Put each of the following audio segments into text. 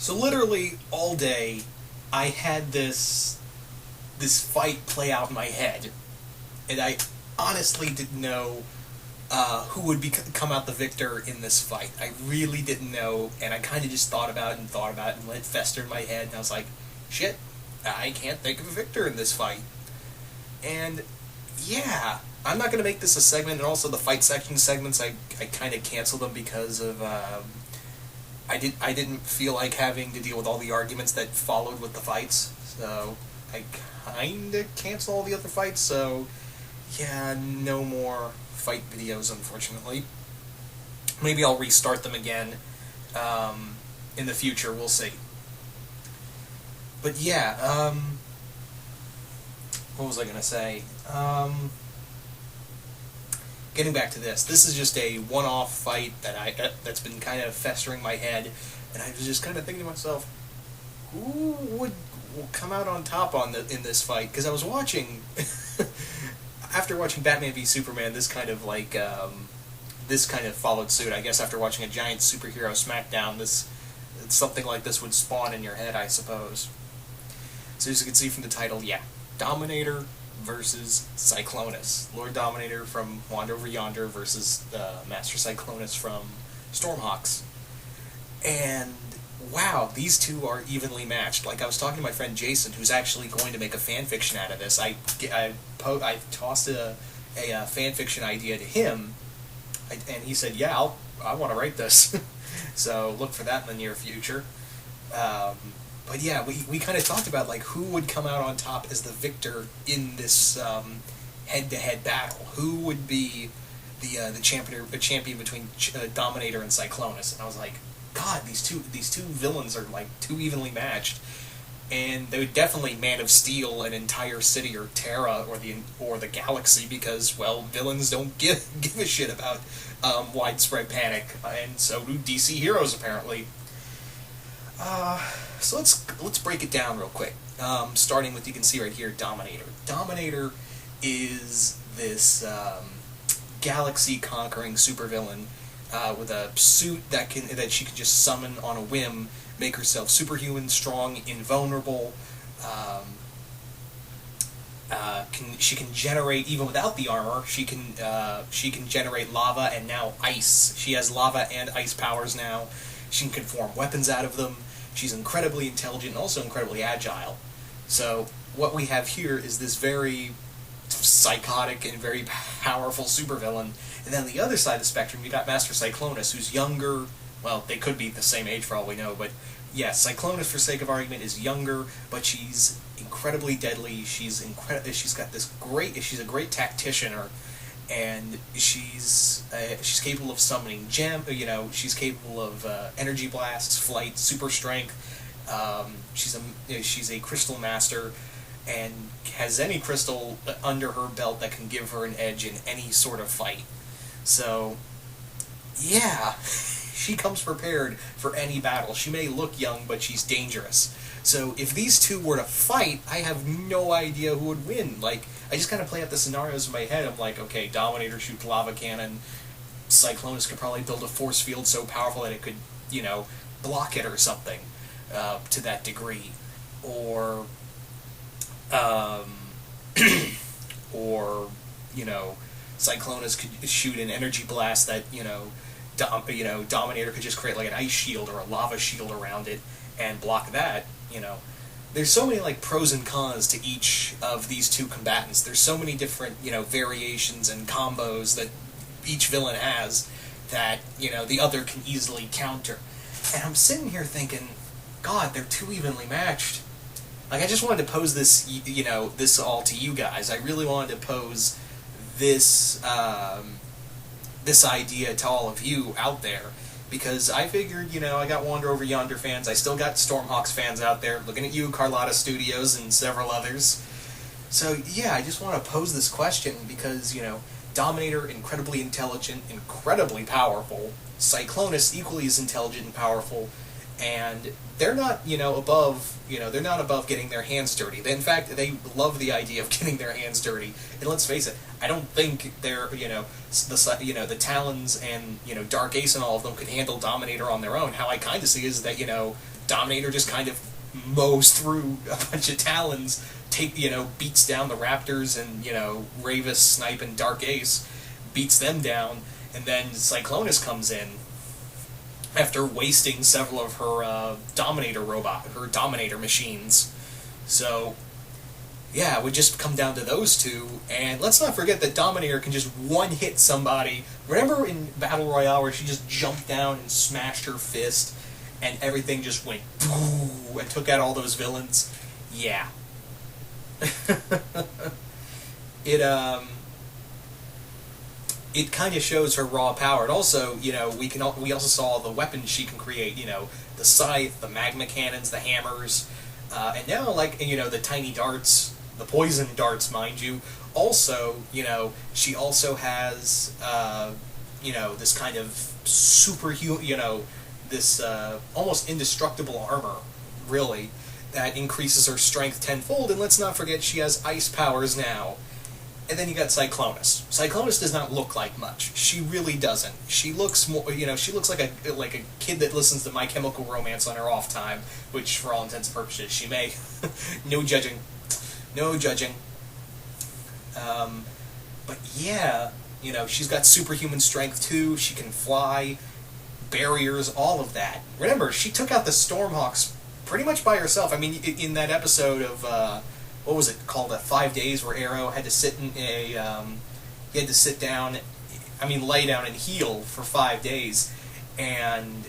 So literally all day, I had this fight play out in my head, and I honestly didn't know who would come out the victor in this fight. I really didn't know, and I kind of just thought about it, and let it fester in my head, and I was like, shit, I can't think of a victor in this fight. And yeah, I'm not going to make this a segment, and also the fight section segments, I kind of canceled them because of I didn't feel like having to deal with all the arguments that followed with the fights, so I kind of canceled all the other fights. So yeah, no more fight videos, unfortunately. Maybe I'll restart them again in the future. We'll see. But yeah, what was I gonna say? Getting back to this is just a one-off fight that's been kind of festering my head, and I was just kind of thinking to myself, who will come out on top in this fight? Because I was watching, after watching Batman v Superman, this kind of followed suit. I guess after watching a giant superhero smackdown, something like this would spawn in your head, I suppose. So as you can see from the title, yeah, Dominator versus Cyclonis. Lord Dominator from Wander Over Yonder versus Master Cyclonis from Stormhawks. And wow, these two are evenly matched. Like, I was talking to my friend Jason, who's actually going to make a fan fiction out of this. I tossed a fan fiction idea to him, and he said, yeah, I want to write this. So look for that in the near future. But yeah, we kind of talked about like who would come out on top as the victor in this head-to-head battle. Who would be the champion between Dominator and Cyclonis? And I was like, God, these two villains are like too evenly matched, and they would definitely Man of Steel an entire city or Terra or the galaxy, because, well, villains don't give a shit about widespread panic, and so do DC heroes apparently. So let's break it down real quick. Starting with, you can see right here, Dominator. Dominator is this galaxy-conquering supervillain with a suit that she can just summon on a whim, make herself superhuman, strong, invulnerable. She can generate, even without the armor, she can generate lava and now ice. She has lava and ice powers now. She can form weapons out of them. She's incredibly intelligent and also incredibly agile. So what we have here is this very psychotic and very powerful supervillain. And then on the other side of the spectrum, you got Master Cyclonis, who's younger. Well, they could be the same age for all we know, but yeah, Cyclonis, for sake of argument, is younger, but she's incredibly deadly. She's got this she's a great tactician, and she's capable of summoning she's capable of energy blasts, flight, super strength. She's a crystal master, and has any crystal under her belt that can give her an edge in any sort of fight. So, yeah, she comes prepared for any battle. She may look young, but she's dangerous. So if these two were to fight, I have no idea who would win. Like, I just kind of play out the scenarios in my head. I'm like, okay, Dominator shoots lava cannon. Cyclonis could probably build a force field so powerful that it could, block it or something to that degree. Or, Cyclonis could shoot an energy blast that, Dominator could just create like an ice shield or a lava shield around it and block that. There's so many like pros and cons to each of these two combatants. There's so many different variations and combos that each villain has that the other can easily counter. And I'm sitting here thinking, God, they're too evenly matched. Like, I just wanted to pose this this all to you guys. I really wanted to pose this this idea to all of you out there. Because I figured, I got Wander Over Yonder fans, I still got Stormhawks fans out there, looking at you, Carlotta Studios, and several others. So, yeah, I just want to pose this question because, Dominator, incredibly intelligent, incredibly powerful, Cyclonis, equally as intelligent and powerful, and they're not, above, they're not above getting their hands dirty. In fact, they love the idea of getting their hands dirty. And let's face it, I don't think they're, the Talons and, Dark Ace and all of them could handle Dominator on their own. How I kind of see is that, Dominator just kind of mows through a bunch of Talons, beats down the Raptors, and, Ravis, Snipe, and Dark Ace, beats them down, and then Cyclonis comes in after wasting several of her Dominator machines. So, yeah, it would just come down to those two, and let's not forget that Dominator can just one-hit somebody. Remember in Battle Royale where she just jumped down and smashed her fist, and everything just went boo and took out all those villains? Yeah. It kind of shows her raw power. And also, we also saw the weapons she can create, the scythe, the magma cannons, the hammers, and now, the tiny darts, the poison darts, mind you. Also, she also has, this kind of superhuman, this almost indestructible armor, really, that increases her strength tenfold. And let's not forget, she has ice powers now. And then you got Cyclonis. Cyclonis does not look like much. She really doesn't. She looks more, she looks like a kid that listens to My Chemical Romance on her off time, which, for all intents and purposes, she may. No judging. No judging. But yeah, she's got superhuman strength too. She can fly, barriers, all of that. Remember, she took out the Stormhawks pretty much by herself. I mean, in that episode of what was it called, 5 days, where Arrow had to sit in he had to sit down, lay down and heal for 5 days, and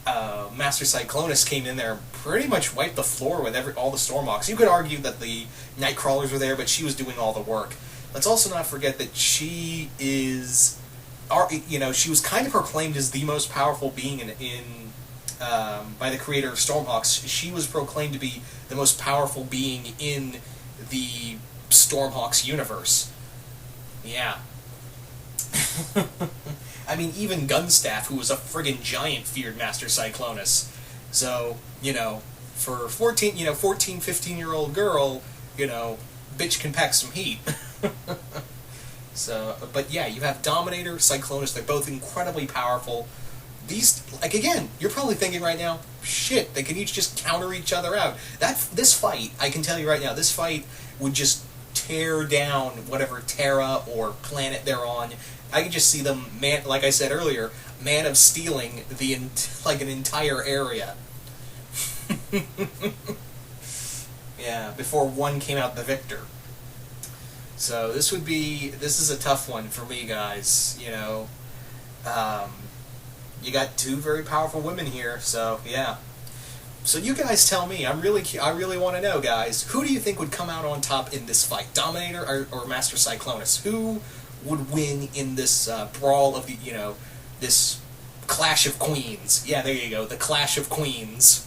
Master Cyclonis came in there and pretty much wiped the floor with all the Stormhawks. You could argue that the Nightcrawlers were there, but she was doing all the work. Let's also not forget that she is, she was kind of proclaimed as the most powerful being by the creator of Stormhawks. She was proclaimed to be the most powerful being in the Stormhawks universe. Yeah. Even Gunstaff, who was a friggin' giant, feared Master Cyclonis. So, for 14, 15-year-old girl, bitch can pack some heat. So, but yeah, you have Dominator, Cyclonis, they're both incredibly powerful. These, again, you're probably thinking right now, shit, they can each just counter each other out. This fight, I can tell you right now, this fight would just tear down whatever Terra or planet they're on. I can just see them, like I said earlier, Man of Stealing an entire area. Yeah, before one came out the victor. So this is a tough one for me, guys, you got two very powerful women here, so yeah. So you guys tell me. I really want to know, guys. Who do you think would come out on top in this fight, Dominator or Master Cyclonis? Who would win in this brawl of this Clash of Queens? Yeah, there you go, the Clash of Queens.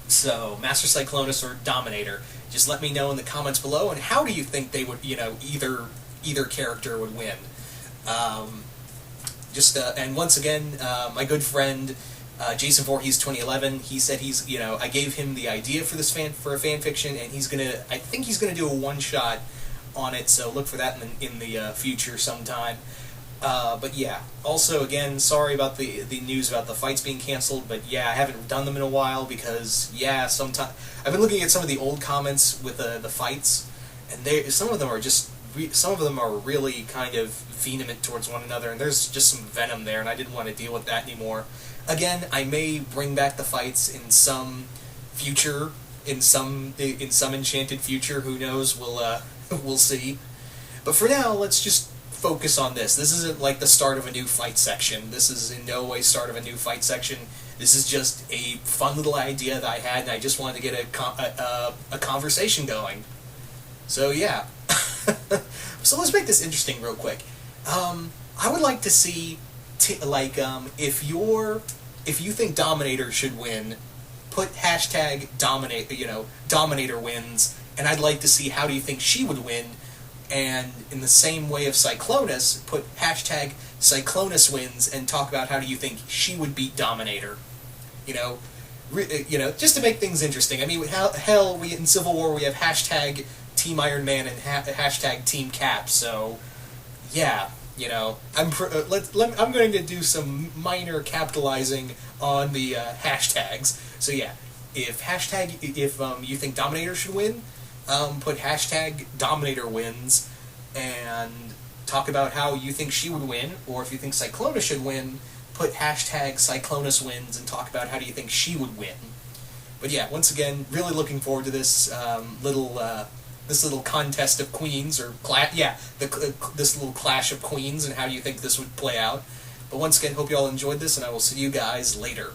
So Master Cyclonis or Dominator? Just let me know in the comments below. And how do you think they would, either character would win? And once again, my good friend Jason Voorhees 2011, he said I gave him the idea for a fan fiction, and I think he's gonna do a one-shot on it, so look for that in the future sometime. But yeah, also again, sorry about the news about the fights being canceled, but yeah, I haven't done them in a while because yeah, I've been looking at some of the old comments with the fights, and some of them are really kind of vehement towards one another, and there's just some venom there, and I didn't want to deal with that anymore. Again, I may bring back the fights in some future, in some enchanted future. Who knows? We'll see. But for now, let's just focus on this. This isn't like the start of a new fight section. This is in no way start of a new fight section. This is just a fun little idea that I had, and I just wanted to get a conversation going. So yeah. So let's make this interesting real quick. I would like to see, if you think Dominator should win, put hashtag Dominator wins, and I'd like to see how do you think she would win, and in the same way of Cyclonis, put hashtag Cyclonis wins, and talk about how do you think she would beat Dominator. Just to make things interesting. Hell, we in Civil War we have hashtag Team Iron Man and hashtag Team Cap, so yeah. You know, I'm going to do some minor capitalizing on the hashtags. So yeah, if you think Dominator should win, put hashtag Dominator wins, and talk about how you think she would win. Or if you think Cyclonis should win, put hashtag Cyclonis wins and talk about how do you think she would win. But yeah, once again, really looking forward to this this little contest of queens, or this little clash of queens, and how do you think this would play out. But once again, hope you all enjoyed this, and I will see you guys later.